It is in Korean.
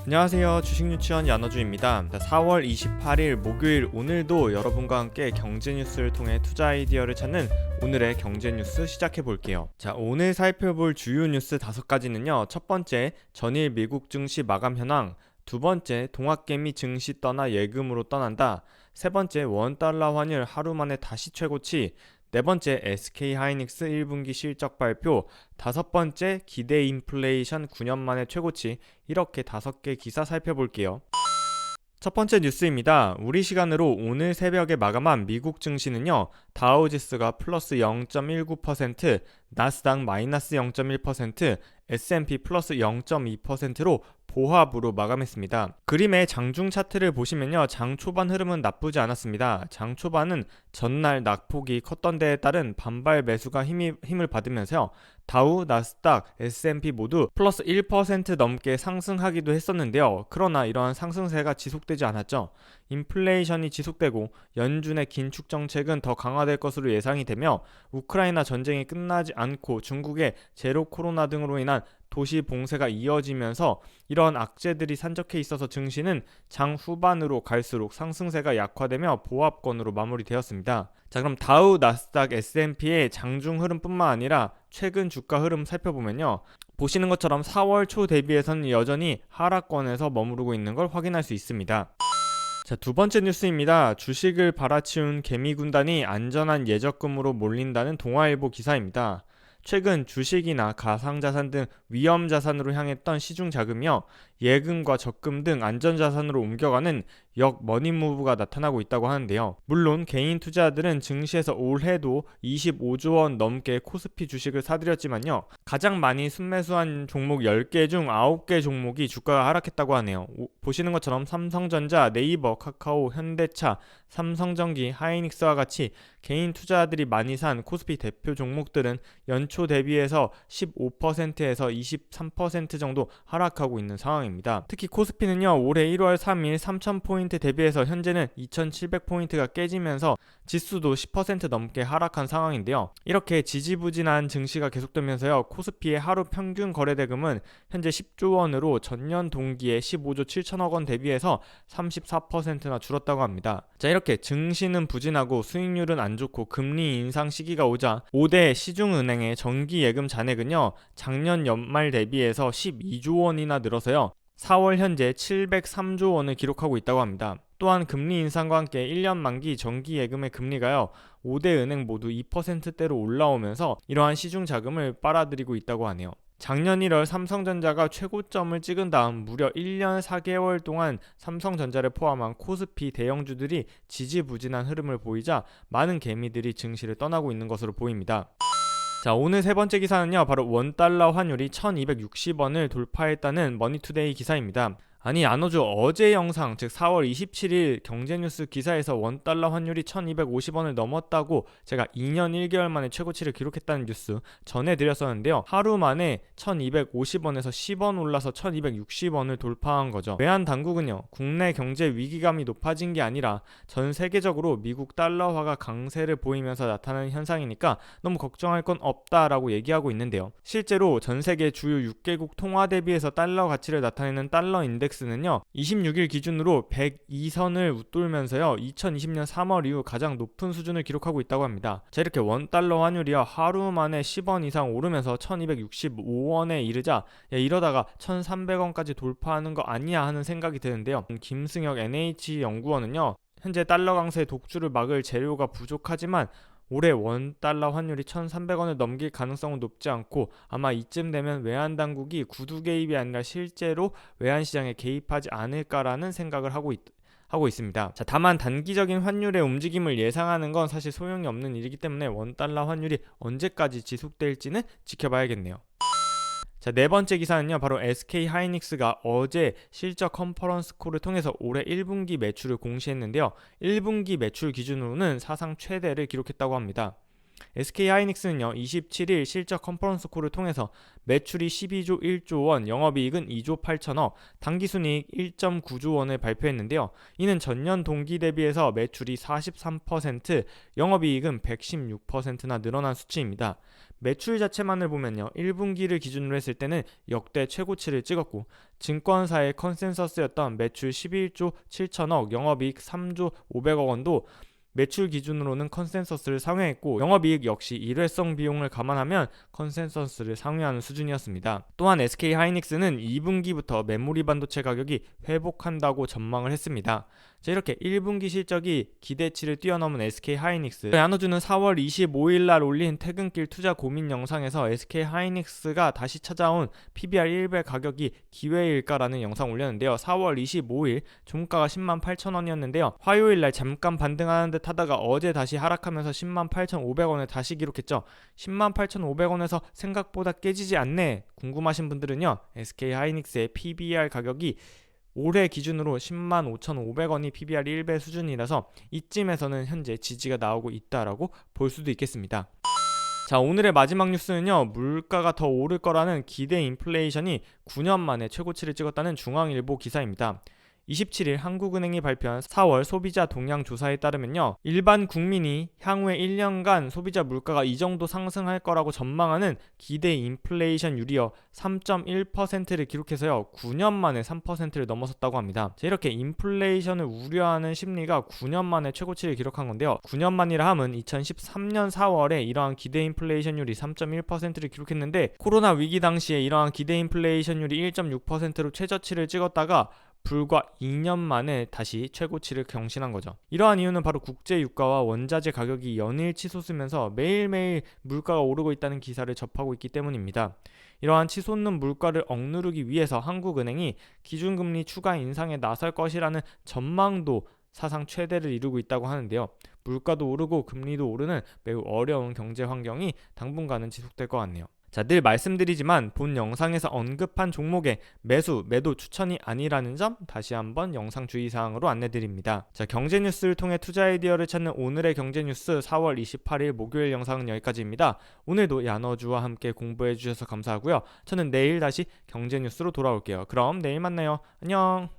안녕하세요. 주식유치원 연어주입니다. 4월 28일 목요일 오늘도 여러분과 함께 경제뉴스를 통해 투자 아이디어를 찾는 오늘의 경제뉴스 시작해볼게요. 자, 오늘 살펴볼 주요 뉴스 5가지는요. 첫 번째, 전일 미국 증시 마감 현황. 두 번째, 동학개미 증시 떠나 예금으로 떠난다. 세 번째, 원달러 환율 하루 만에 다시 최고치. 네 번째, SK하이닉스 1분기 실적 발표. 다섯 번째, 기대 인플레이션 9년 만에 최고치. 이렇게 5개 기사 살펴볼게요. 첫 번째 뉴스입니다. 우리 시간으로 오늘 새벽에 마감한 미국 증시는요. 다우지수가 플러스 0.19%, 나스닥 마이너스 0.1%, S&P 플러스 0.2%로 보합으로 마감했습니다. 그림의 장중 차트를 보시면요. 장 초반 흐름은 나쁘지 않았습니다. 장 초반은 전날 낙폭이 컸던 데에 따른 반발 매수가 힘을 받으면서요. 다우, 나스닥, S&P 모두 플러스 1% 넘게 상승하기도 했었는데요. 그러나 이러한 상승세가 지속되지 않았죠. 인플레이션이 지속되고 연준의 긴축 정책은 더 강화될 것으로 예상이 되며 우크라이나 전쟁이 끝나지 않고 중국의 제로 코로나 등으로 인한 도시 봉쇄가 이어지면서 이런 악재들이 산적해 있어서 증시는 장 후반으로 갈수록 상승세가 약화되며 보합권으로 마무리되었습니다. 자, 그럼 다우, 나스닥, S&P의 장중 흐름뿐만 아니라 최근 주가 흐름 살펴보면요. 보시는 것처럼 4월 초 대비해서는 여전히 하락권에서 머무르고 있는 걸 확인할 수 있습니다. 자, 두 번째 뉴스입니다. 주식을 받아치운 개미 군단이 안전한 예적금으로 몰린다는 동아일보 기사입니다. 최근 주식이나 가상자산 등 위험자산으로 향했던 시중 자금이요. 예금과 적금 등 안전자산으로 옮겨가는 역머니무브가 나타나고 있다고 하는데요. 물론 개인 투자자들은 증시에서 올해도 25조 원 넘게 코스피 주식을 사들였지만요. 가장 많이 순매수한 종목 10개 중 9개 종목이 주가가 하락했다고 하네요. 보시는 것처럼 삼성전자, 네이버, 카카오, 현대차, 삼성전기, 하이닉스와 같이 개인 투자자들이 많이 산 코스피 대표 종목들은 연초 대비해서 15%에서 23% 정도 하락하고 있는 상황입니다. 특히 코스피는요, 올해 1월 3일 3000포인트 대비해서 현재는 2700포인트가 깨지면서 지수도 10% 넘게 하락한 상황인데요. 이렇게 지지부진한 증시가 계속되면서요, 코스피의 하루 평균 거래대금은 현재 10조 원으로 전년 동기에 15조 7천억 원 대비해서 34%나 줄었다고 합니다. 자, 이렇게 증시는 부진하고 수익률은 안 좋고 금리 인상 시기가 오자 5대 시중은행의 정기예금 잔액은요, 작년 연말 대비해서 12조 원이나 늘어서요, 4월 현재 703조 원을 기록하고 있다고 합니다. 또한 금리 인상과 함께 1년 만기 정기예금의 금리가요, 5대 은행 모두 2%대로 올라오면서 이러한 시중 자금을 빨아들이고 있다고 하네요. 작년 1월 삼성전자가 최고점을 찍은 다음 무려 1년 4개월 동안 삼성전자를 포함한 코스피 대형주들이 지지부진한 흐름을 보이자 많은 개미들이 증시를 떠나고 있는 것으로 보입니다. 자, 오늘 세 번째 기사는요, 바로 원달러 환율이 1260원을 돌파했다는 머니투데이 기사입니다. 아니, 안호주 어제 영상, 즉 4월 27일 경제뉴스 기사에서 원달러 환율이 1250원을 넘었다고 제가 2년 1개월 만에 최고치를 기록했다는 뉴스 전해드렸었는데요. 하루 만에 1250원에서 10원 올라서 1260원을 돌파한 거죠. 외환 당국은요, 국내 경제 위기감이 높아진 게 아니라 전 세계적으로 미국 달러화가 강세를 보이면서 나타나는 현상이니까 너무 걱정할 건 없다라고 얘기하고 있는데요. 실제로 전 세계 주요 6개국 통화 대비해서 달러 가치를 나타내는 달러 인덱스는요, 26일 기준으로 102선을 웃돌면서요, 2020년 3월 이후 가장 높은 수준을 기록하고 있다고 합니다. 자, 이렇게 원달러 환율이요, 하루 만에 10원 이상 오르면서 1265원에 이르자 이러다가 1300원까지 돌파하는 거 아니야 하는 생각이 드는데요. 김승혁 NH연구원은요, 현재 달러 강세 독주를 막을 재료가 부족하지만 올해 원달러 환율이 1300원을 넘길 가능성은 높지 않고 아마 이쯤 되면 외환당국이 구두 개입이 아니라 실제로 외환시장에 개입하지 않을까라는 생각을 하고 있습니다. 자, 다만 단기적인 환율의 움직임을 예상하는 건 사실 소용이 없는 일이기 때문에 원달러 환율이 언제까지 지속될지는 지켜봐야겠네요. 자, 네 번째 기사는요, 바로 SK하이닉스가 어제 실적 컨퍼런스 콜을 통해서 올해 1분기 매출을 공시했는데요. 1분기 매출 기준으로는 사상 최대를 기록했다고 합니다. SK하이닉스는요 27일 실적 컨퍼런스 콜을 통해서 매출이 12조 1조 원, 영업이익은 2조 8천억, 당기순이익 1.9조 원을 발표했는데요. 이는 전년 동기 대비해서 매출이 43%, 영업이익은 116%나 늘어난 수치입니다. 매출 자체만을 보면요 1분기를 기준으로 했을 때는 역대 최고치를 찍었고, 증권사의 컨센서스였던 매출 11조 7천억, 영업이익 3조 500억 원도 매출 기준으로는 컨센서스를 상회했고, 영업이익 역시 일회성 비용을 감안하면 컨센서스를 상회하는 수준이었습니다. 또한 SK하이닉스는 2분기부터 메모리 반도체 가격이 회복한다고 전망을 했습니다. 자, 이렇게 1분기 실적이 기대치를 뛰어넘은 SK하이닉스, 야노주는 4월 25일 날 올린 퇴근길 투자 고민 영상에서 SK하이닉스가 다시 찾아온 PBR 1배 가격이 기회일까라는 영상 올렸는데요. 4월 25일 종가가 10만 8천 원이었는데요. 화요일 날 잠깐 반등하는 듯 하다가 어제 다시 하락하면서 10만 8,500원을 다시 기록했죠. 10만 8,500원에서 생각보다 깨지지 않네 궁금하신 분들은요, SK하이닉스의 PBR 가격이 올해 기준으로 10만 5,500원이 PBR 1배 수준이라서 이쯤에서는 현재 지지가 나오고 있다라고 볼 수도 있겠습니다. 자, 오늘의 마지막 뉴스는요, 물가가 더 오를 거라는 기대 인플레이션이 9년 만에 최고치를 찍었다는 중앙일보 기사입니다. 27일 한국은행이 발표한 4월 소비자 동향 조사에 따르면요, 일반 국민이 향후에 1년간 소비자 물가가 이 정도 상승할 거라고 전망하는 기대 인플레이션율이요 3.1%를 기록해서요 9년 만에 3%를 넘어섰다고 합니다. 자, 이렇게 인플레이션을 우려하는 심리가 9년 만에 최고치를 기록한 건데요, 9년 만이라 함은 2013년 4월에 이러한 기대 인플레이션율이 3.1%를 기록했는데, 코로나 위기 당시에 이러한 기대 인플레이션율이 1.6%로 최저치를 찍었다가 불과 2년 만에 다시 최고치를 경신한 거죠. 이러한 이유는 바로 국제 유가와 원자재 가격이 연일 치솟으면서 매일매일 물가가 오르고 있다는 기사를 접하고 있기 때문입니다. 이러한 치솟는 물가를 억누르기 위해서 한국은행이 기준금리 추가 인상에 나설 것이라는 전망도 사상 최대를 이루고 있다고 하는데요. 물가도 오르고 금리도 오르는 매우 어려운 경제 환경이 당분간은 지속될 것 같네요. 자, 늘 말씀드리지만 본 영상에서 언급한 종목의 매수, 매도 추천이 아니라는 점 다시 한번 영상 주의사항으로 안내드립니다. 자, 경제뉴스를 통해 투자 아이디어를 찾는 오늘의 경제뉴스 4월 28일 목요일 영상은 여기까지입니다. 오늘도 야너주와 함께 공부해주셔서 감사하고요. 저는 내일 다시 경제뉴스로 돌아올게요. 그럼 내일 만나요. 안녕.